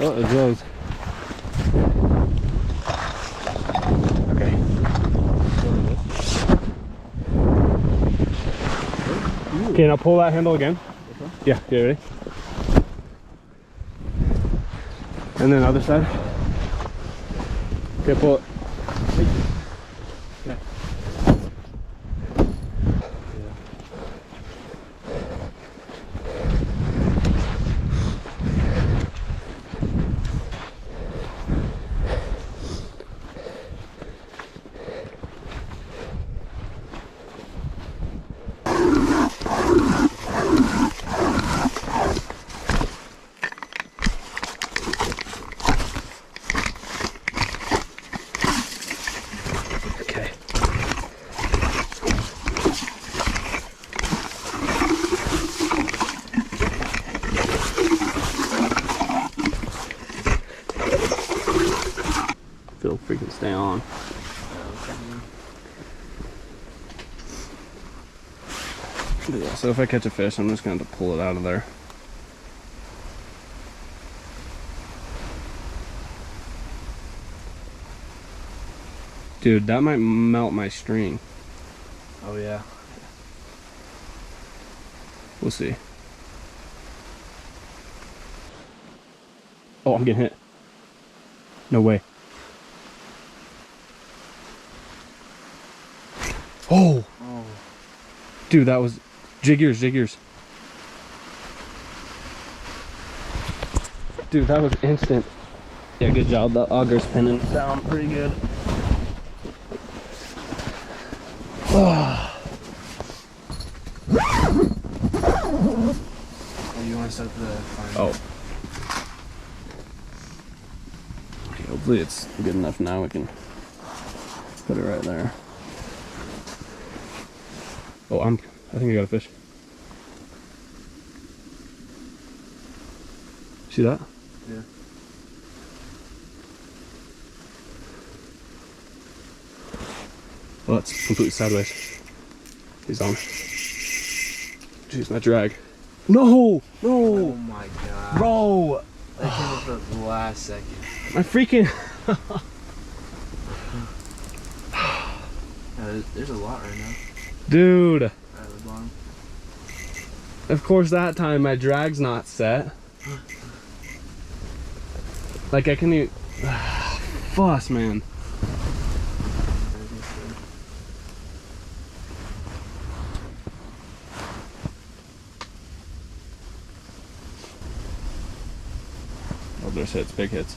Oh, it goes. Okay. Okay, now pull that handle again. Yeah, you ready? And then other side. Okay, pull it. Okay. It'll freaking stay on. Yeah, so if I catch a fish, I'm just going to have to pull it out of there. Dude, that might melt my string. Oh yeah. We'll see. Oh, I'm getting hit. No way. Oh! Oh. Dude, that was jiggers. Dude, that was instant. Yeah, good job. The auger's pinning down pretty good. Oh, you want to set the final? Oh. Okay, hopefully it's good enough now. We can put it right there. Oh, I think I got a fish. See that? Yeah. Well, that's completely sideways. He's on. Jeez, my drag. No! Oh No! my god. Bro! That came up at the last second. My freaking... There's a lot right now. Dude! Right at the bottom. Of course that time my drag's not set. Like I can even... Fuss, man. Oh, there's hits, big hits.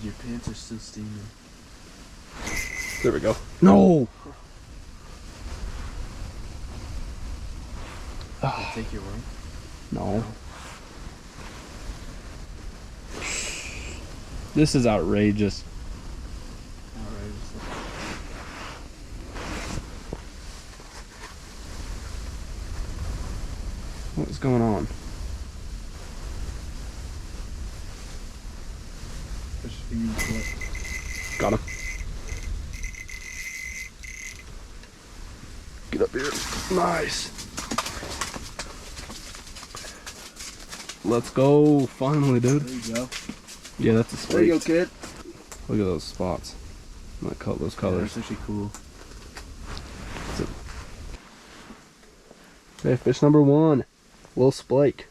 Your pants are still steaming. There we go. No! Take your worm. No. This is outrageous. What's going on? Got him. Get up here. Nice. Let's go. Finally, dude. There you go. Yeah, that's a Splake. There you go, kid. Look at those spots. Those colors. Yeah, that's actually cool. Okay, fish number 1. Little Splake.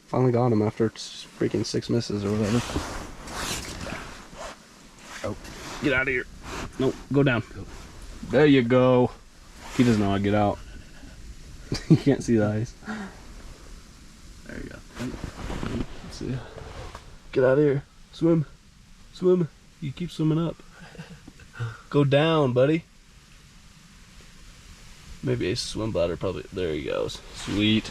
Finally got him after freaking 6 misses or whatever. Oh, get out of here. Nope, go down. There you go. He doesn't know how to get out. You can't see the ice. There you go. Let's see. Get out of here. Swim. Swim. You keep swimming up. Go down, buddy. Maybe a swim bladder, probably. There he goes. Sweet.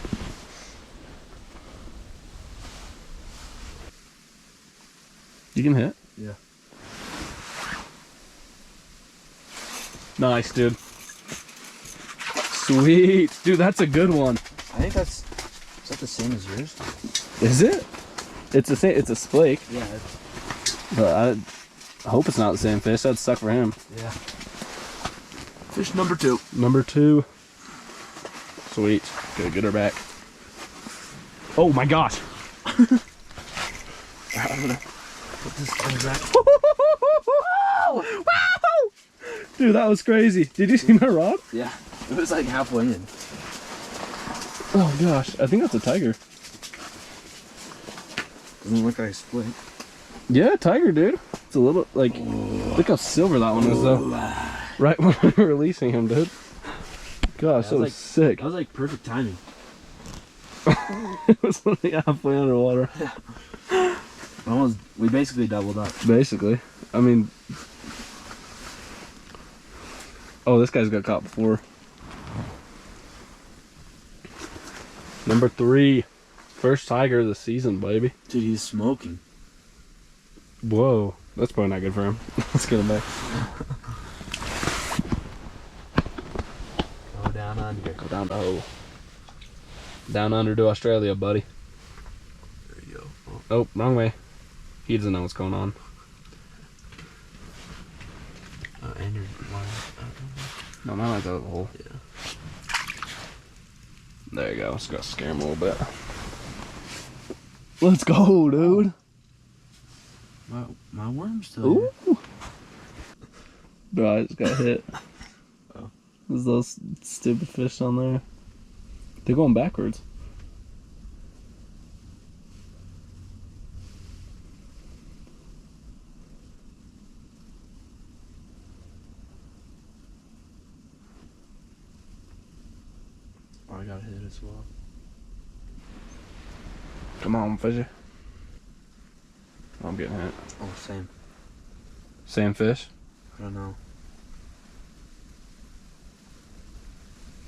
You can hit? Yeah. Nice, dude. Sweet. Dude, that's a good one. I think that's... Is that the same as yours? Is it? It's the same. It's a Splake. Yeah. But I hope it's not the same fish. That'd suck for him. Yeah. Fish number 2. Number 2. Sweet. Gotta get her back. Oh my gosh. I'm gonna put this thing back. Dude, that was crazy. Did you see my rod? Yeah. It was like halfway in. Oh gosh. I think that's a tiger. Doesn't look like a Splake. Yeah, tiger, dude. It's a little like. Look how silver that one is, though. Right when we were releasing him, dude. Gosh, Yeah, that was like, sick. That was like perfect timing. It was like halfway underwater. We basically doubled up. Basically. I mean. Oh, this guy's got caught before. Number 3. First tiger of the season, baby. Dude, he's smoking. Whoa. That's probably not good for him. Let's get him back. Go down under. Go down to hole. Down under to Australia, buddy. There you go. Oh, wrong way. He doesn't know what's going on. And your line. No, my line's out of the hole. Yeah. There you go. Let's go scare him a little bit. Let's go, dude. My worm's still here. Ooh. Bro, I just got hit. Oh. There's those stupid fish on there. They're going backwards. Oh, I got hit as well. Come on, fishy. I'm getting hit. Oh, same. Same fish? I don't know.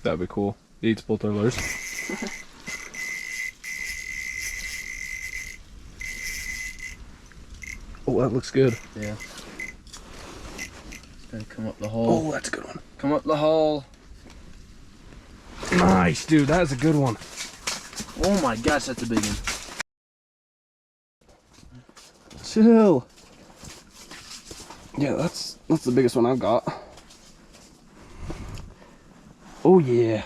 That'd be cool. He eats both our lures. Oh, that looks good. Yeah. It's gonna come up the hole. Oh, that's a good one. Come up the hole. Nice, dude. That is a good one. Oh my gosh, that's a big one. Chill. Yeah, that's the biggest one I've got. Oh yeah.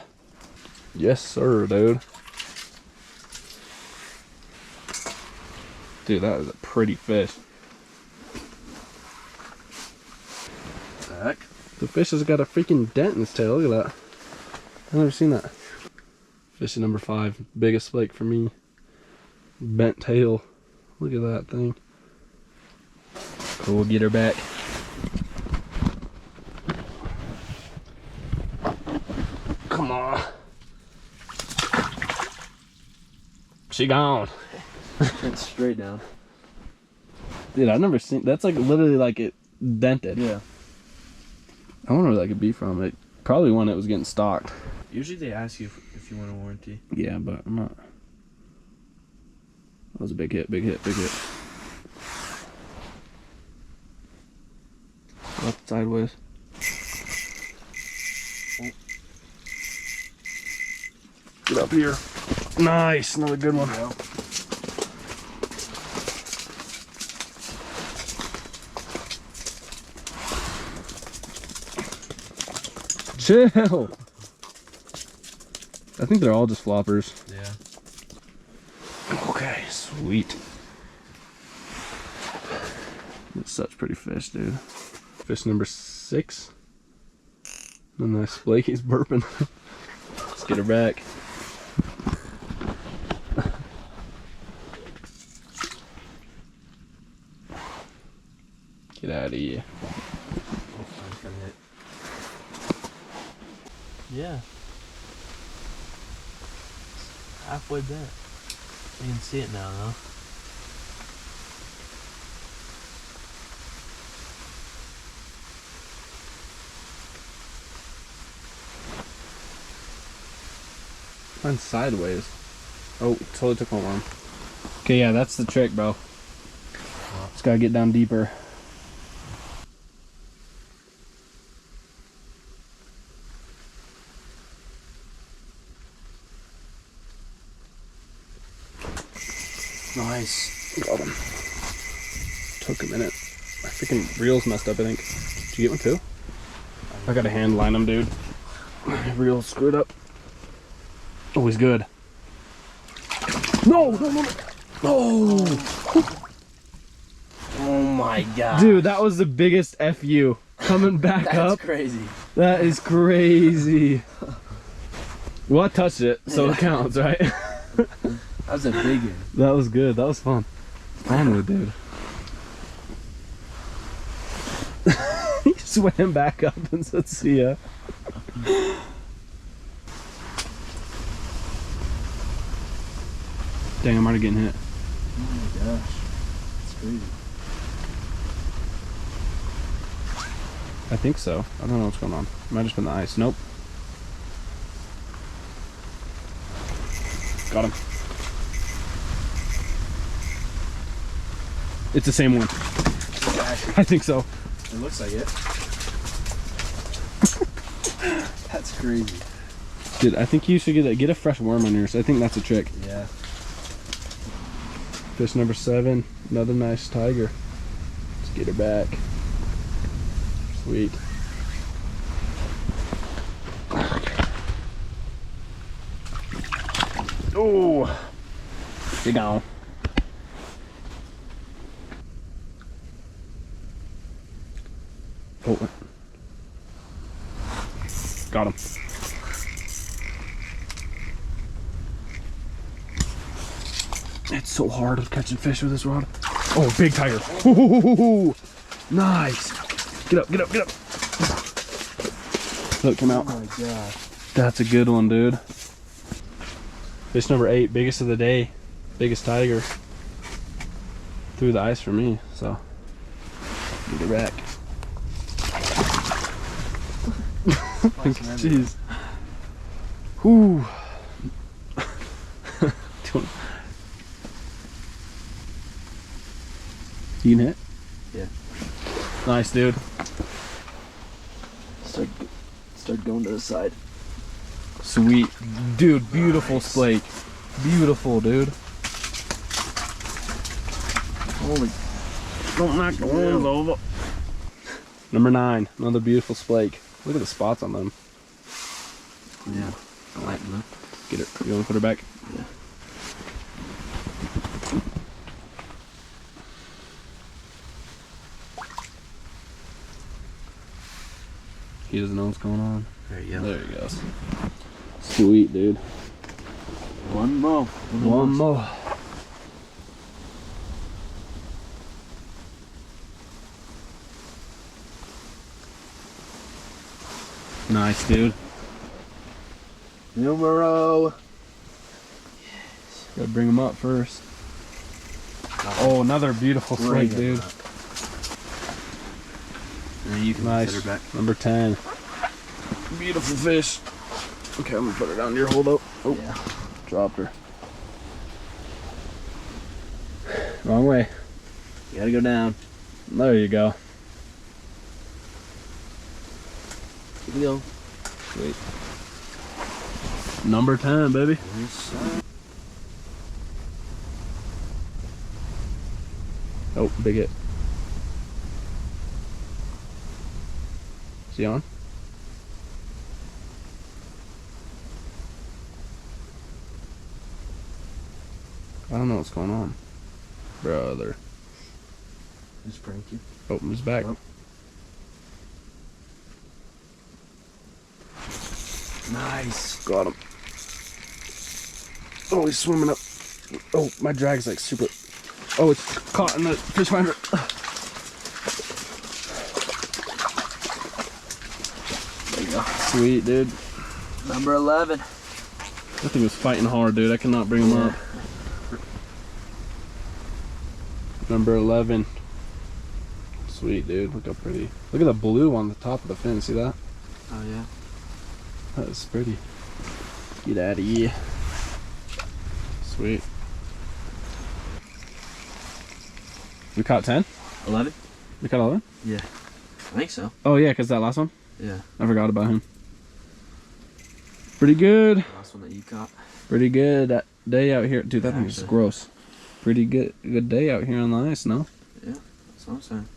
Yes, sir, dude. Dude, that is a pretty fish. What the heck? The fish has got a freaking dent in his tail. Look at that. I've never seen that. Fish number 5. Biggest Splake for me. Bent tail. Look at that thing. Cool, get her back. Come on. She gone. Went straight down. Dude, I've never seen, that's like literally like it dented. Yeah. I wonder where that could be from. It probably when it was getting stocked. Usually they ask you if you want a warranty. Yeah, but I'm not. That was a big hit, big hit, big hit. Left sideways. Oh. Get up here. Nice, another good one. Yeah. Chill. I think they're all just floppers. Yeah. Okay, sweet. It's such pretty fish, dude. Fish number 6. A nice Splake, he's burping. Let's get her back. Get out of here. Yeah. Halfway bent. You can see it now, though. Mine's sideways. Oh, totally took my worm. Okay, yeah, that's the trick, bro. Just gotta get down deeper. Nice. Got him. Took a minute. My freaking reel's messed up, I think. Did you get one too? I gotta hand line them, dude. My reel's screwed up. Oh, he's good. No, no, no, no. Oh! Oh my god. Dude, that was the biggest FU. Coming back up. That's crazy. That is crazy. Well, I touched it, so it counts, right? That was a big one. That was good. That was fun. Finally, dude. He swam back up and said, see ya. Dang, I'm already getting hit. Oh my gosh. That's crazy. I think so. I don't know what's going on. Might have just been the ice. Nope. Got him. It's the same one. I think so. It looks like it. That's crazy. Dude, I think you should get a fresh worm on yours. I think that's a trick. Yeah. Fish number 7. Another nice tiger. Let's get her back. Sweet. Oh, you gone. Oh, got him. It's so hard of catching fish with this rod. Oh, big tiger. Ooh, nice. Get up, get up, get up. Look, come out. Oh my gosh. That's a good one, dude. Fish number 8, biggest of the day. Biggest tiger. Through the ice for me, so. Get her back. Jeez. Whew. You can hit? Yeah. Nice, dude. Start going to the side. Sweet. Dude, beautiful Splake. Beautiful, dude. Holy. Don't knock the worms over. Number 9. Another beautiful Splake. Look at the spots on them. Yeah. I like them. Get her. You want to put her back? Yeah. He doesn't know what's going on. There you go. There he goes. Sweet, dude. One more. One more. Nice, dude. Numero. Gotta bring him up first. Oh, another beautiful Splake, dude. And then you can Nice. set her back. Number 10. Beautiful fish. Okay, I'm gonna put her down here. Hold up. Oh, Yeah. dropped her. Wrong way. You gotta go down. There you go. Here we go. Sweet. Number 10, baby. Oh, big hit. Is he on? I don't know what's going on. Brother. Just prank you. Oh, he's back. Oh. Nice. Got him. Oh, he's swimming up. Oh, my drag's like super. Oh, it's caught in the fish finder. There you go. Sweet, dude. Number 11. That thing was fighting hard, dude. I cannot bring him up. Number 11. Sweet, dude. Look how pretty. Look at the blue on the top of the fin. See that? Oh yeah. That is pretty. Get out of here. Sweet. We caught 10? 11? We caught 11? Yeah. I think so. Oh, yeah, because that last one? Yeah. I forgot about him. Pretty good. Last one that you caught. Pretty good. That day out here. Dude, that Yeah, thing is actually. gross. Pretty good day out here on the ice, no? Yeah. That's what I'm saying.